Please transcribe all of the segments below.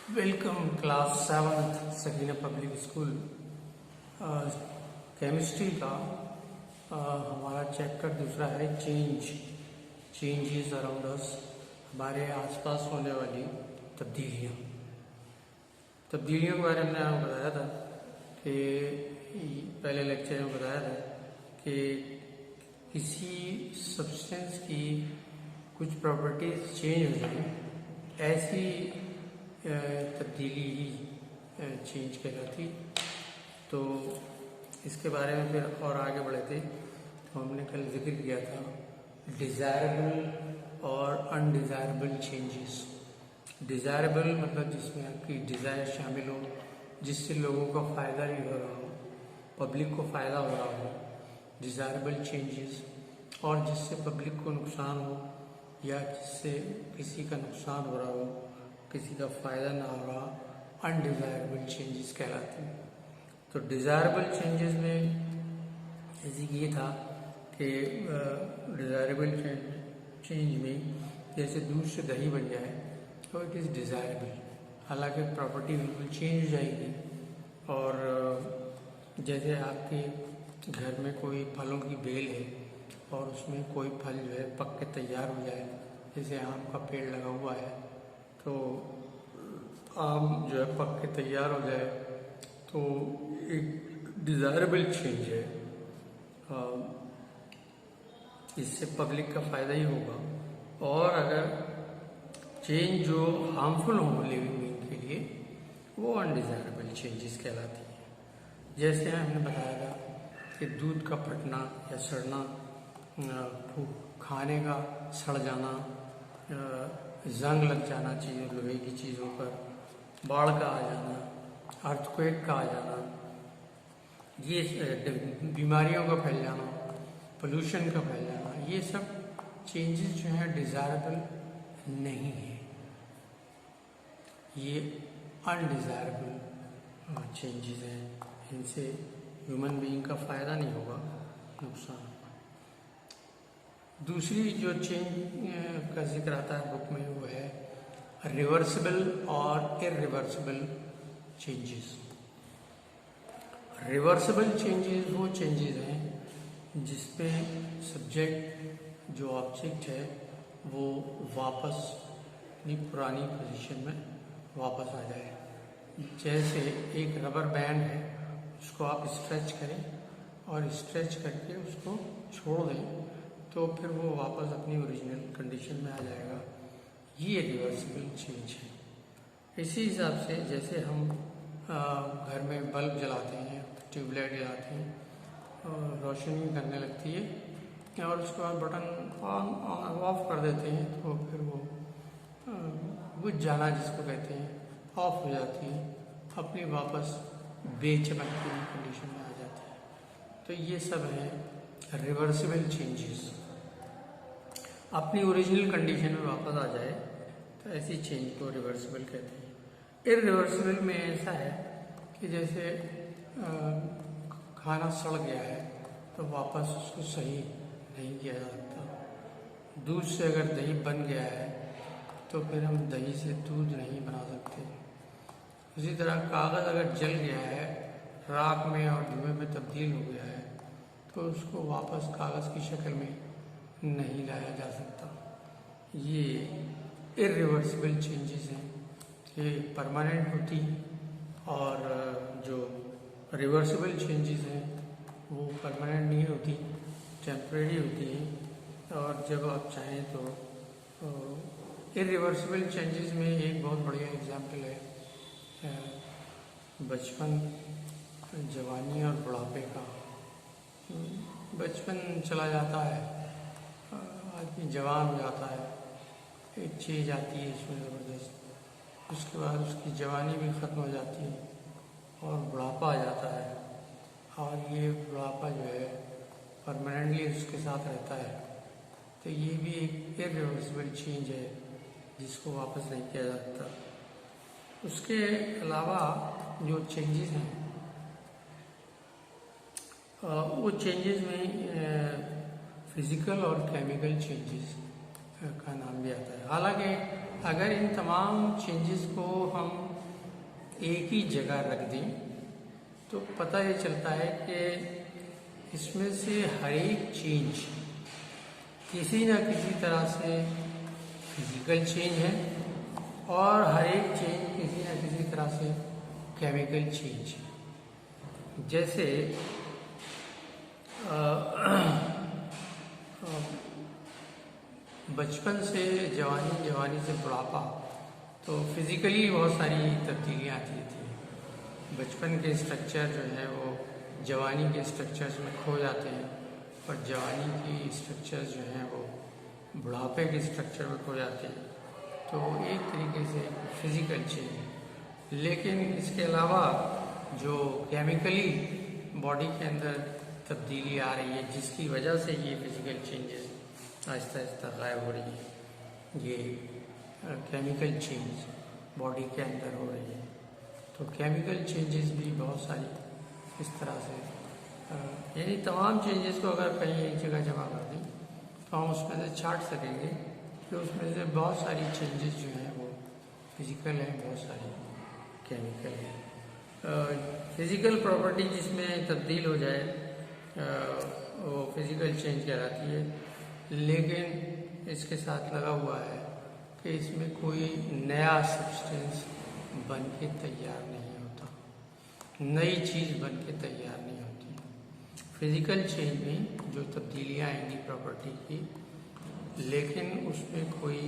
Welcome class 7th Sakina public school. Chemistry का हमारा chapter दूसरा है चेंजेस अराउंड अस, हमारे आसपास होने वाली तब्दीलियाँ। तब्दीलियों के बारे में आपको बताया था कि पहले लेक्चर में बताया था कि किसी सब्सटेंस की कुछ प्रॉपर्टीज चेंज हो जाए, ऐसी तब्दीली ही चेंज कहलाती। तो इसके बारे में फिर और आगे बढ़े थे तो हमने कल जिक्र किया था डिज़ायरेबल और अनडिज़ायरेबल चेंजेस। डिज़ायरेबल मतलब जिसमें आपकी डिज़ायर शामिल हो, जिससे लोगों का फ़ायदा भी हो रहा हो, पब्लिक को फ़ायदा हो रहा हो, डिज़ायरेबल चेंजेस। और जिससे पब्लिक को नुकसान हो या जिससे किसी का नुकसान हो रहा हो, किसी का फ़ायदा ना हो रहा, अनडिज़ायरेबल चेंजेस कहलाते हैं। तो डिज़ायरेबल चेंजेस में जैसे ये था कि डिज़ायरेबल चेंज में जैसे दूध से दही बन जाए तो इट इज़ डिज़ायरेबल, हालांकि प्रॉपर्टी बिल्कुल चेंज हो जाएगी। और जैसे आपके घर में कोई फलों की बेल है और उसमें कोई फल जो है पक के तैयार हो जाए, जैसे आम का पेड़ लगा हुआ है तो आम जो है पक के तैयार हो जाए तो एक डिज़ायरेबल चेंज है। इससे पब्लिक का फ़ायदा ही होगा। और अगर चेंज जो हार्मफुल हो लिविंग बीइंग के लिए, वो अनडिज़ायरेबल चेंजेस कहलाती है। जैसे हमने बताया था कि दूध का फटना या सड़ना, खाने का सड़ जाना, जंग लग जाना चीज़ों लोहे की चीज़ों पर, बाढ़ का आ जाना, अर्थक्वेक का आ जाना, ये बीमारियों का फैल जाना, पोल्यूशन का फैल जाना, ये सब चेंजेस जो हैं डिज़ायरेबल नहीं है, ये अनडिज़ायरेबल चेंजेस हैं। इनसे ह्यूमन बीइंग का फ़ायदा नहीं होगा, नुकसान। दूसरी जो चेंज का जिक्र आता है बुक में वो है रिवर्सिबल और इरिवर्सिबल चेंजेस। रिवर्सिबल चेंजेस वो चेंजेस हैं जिसमें सब्जेक्ट जो ऑब्जेक्ट है वो वापस अपनी पुरानी पोजीशन में वापस आ जाए। जैसे एक रबर बैंड है, उसको आप स्ट्रेच करें और स्ट्रेच करके उसको छोड़ दें तो फिर वो वापस अपनी ओरिजिनल कंडीशन में आ जाएगा। ये रिवर्सिबल चेंज है। इसी हिसाब से जैसे हम घर में बल्ब जलाते हैं, ट्यूबलाइट जलाते हैं और रोशनी करने लगती है और उसके बाद बटन ऑन ऑफ कर देते हैं तो फिर वो बुझ जाना जिसको कहते हैं, ऑफ हो जाती है, अपनी वापस बेचमक की कंडीशन में आ जाती है। तो ये सब है रिवर्सिबल चेंजेस। अपनी ओरिजिनल कंडीशन में वापस आ जाए तो ऐसी चेंज को रिवर्सिबल कहते हैं। इरिवर्सिबल में ऐसा है कि जैसे खाना सड़ गया है तो वापस उसको सही नहीं किया जा सकता। दूध से अगर दही बन गया है तो फिर हम दही से दूध नहीं बना सकते। उसी तरह कागज़ अगर जल गया है, राख में और धुएं में तब्दील हो गया है तो उसको वापस कागज़ की शक्ल में नहीं लाया जा सकता। ये इरिवर्सिबल चेंजेस हैं, ये परमानेंट होती, और जो रिवर्सिबल चेंजेस हैं वो परमानेंट नहीं होती, टेम्परेरी होती हैं। और जब आप चाहें तो इरिवर्सिबल चेंजेस में एक बहुत बढ़िया एग्जाम्पल है बचपन, जवानी और बुढ़ापे का। बचपन चला जाता है, आदमी जवान हो जाता है, एक चीज़ आती है इसमें ज़बरदस्त, उसके बाद उसकी जवानी भी ख़त्म हो जाती है और बुढ़ापा आ जाता है। और ये बुढ़ापा जो है परमानेंटली उसके साथ रहता है। तो ये भी एक इरिवर्सिबल चेंज है जिसको वापस नहीं किया जा सकता। उसके अलावा जो चेंजेस हैं वो चेंजेस में फिज़िकल और केमिकल चेंजेस का नाम भी आता है। हालांकि अगर इन तमाम चेंजेस को हम एक ही जगह रख दें तो पता ये चलता है कि इसमें से हर एक चेंज किसी न किसी तरह से फिजिकल चेंज है और हर एक चेंज किसी न किसी तरह से केमिकल चेंज है। जैसे बचपन से जवानी, जवानी से बुढ़ापा, तो फिजिकली बहुत सारी तब्दीलियाँ आती रहती हैं। बचपन के स्ट्रक्चर जो है वो जवानी के स्ट्रक्चर्स में खो जाते हैं और जवानी की स्ट्रक्चर्स जो हैं वो बुढ़ापे के स्ट्रक्चर में खो जाते हैं। तो एक तरीके से फिजिकल चेंज है। लेकिन इसके अलावा जो केमिकली बॉडी के अंदर तब्दीली आ रही है जिसकी वजह से ये फिजिकल चेंजेस आहिस्ता आहिस्ता गायब हो रही है, ये केमिकल चेंज बॉडी के अंदर हो रही है। तो केमिकल चेंजेस भी बहुत सारी इस तरह से यानी तमाम चेंजेस को अगर कहीं एक जगह जमा कर दें तो हम उसमें से छांट सकेंगे कि उसमें से बहुत सारी चेंजेस जो हैं वो फिजिकल हैं, बहुत सारी केमिकल हैं। फिजिकल प्रॉपर्टी जिसमें तब्दील हो जाए वो फिजिकल चेंज कहलाती है। लेकिन इसके साथ लगा हुआ है कि इसमें कोई नया सब्सटेंस बन के तैयार नहीं होता, नई चीज़ बन के तैयार नहीं होती। फिजिकल चेंज में जो तब्दीलियाँ आएंगी प्रॉपर्टी की, लेकिन उसमें कोई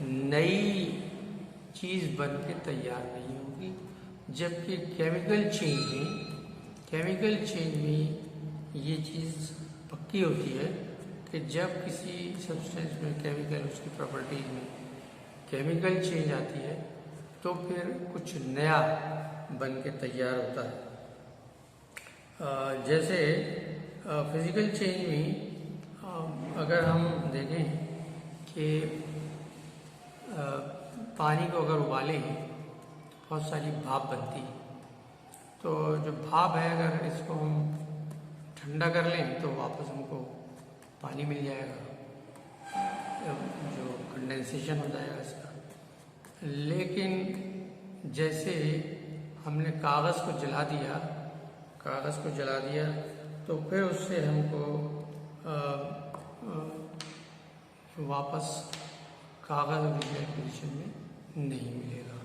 नई चीज़ बन के तैयार नहीं होगी। जबकि केमिकल चेंज में ये चीज़ पक्की होती है कि जब किसी सब्सटेंस में केमिकल, उसकी प्रॉपर्टीज में केमिकल चेंज आती है तो फिर कुछ नया बन के तैयार होता है। जैसे फिजिकल चेंज में अगर हम देखें कि पानी को अगर उबालें बहुत सारी भाप बनती है। तो जो भाप है अगर इसको हम ठंडा कर लें तो वापस हमको पानी मिल जाएगा, जो कंडेंसेशन हो जाएगा इसका। लेकिन जैसे हमने कागज़ को जला दिया तो फिर उससे हमको वापस कागज़ ओरिजिनल पोजीशन में नहीं मिलेगा।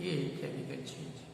ये केमिकल चेंज है।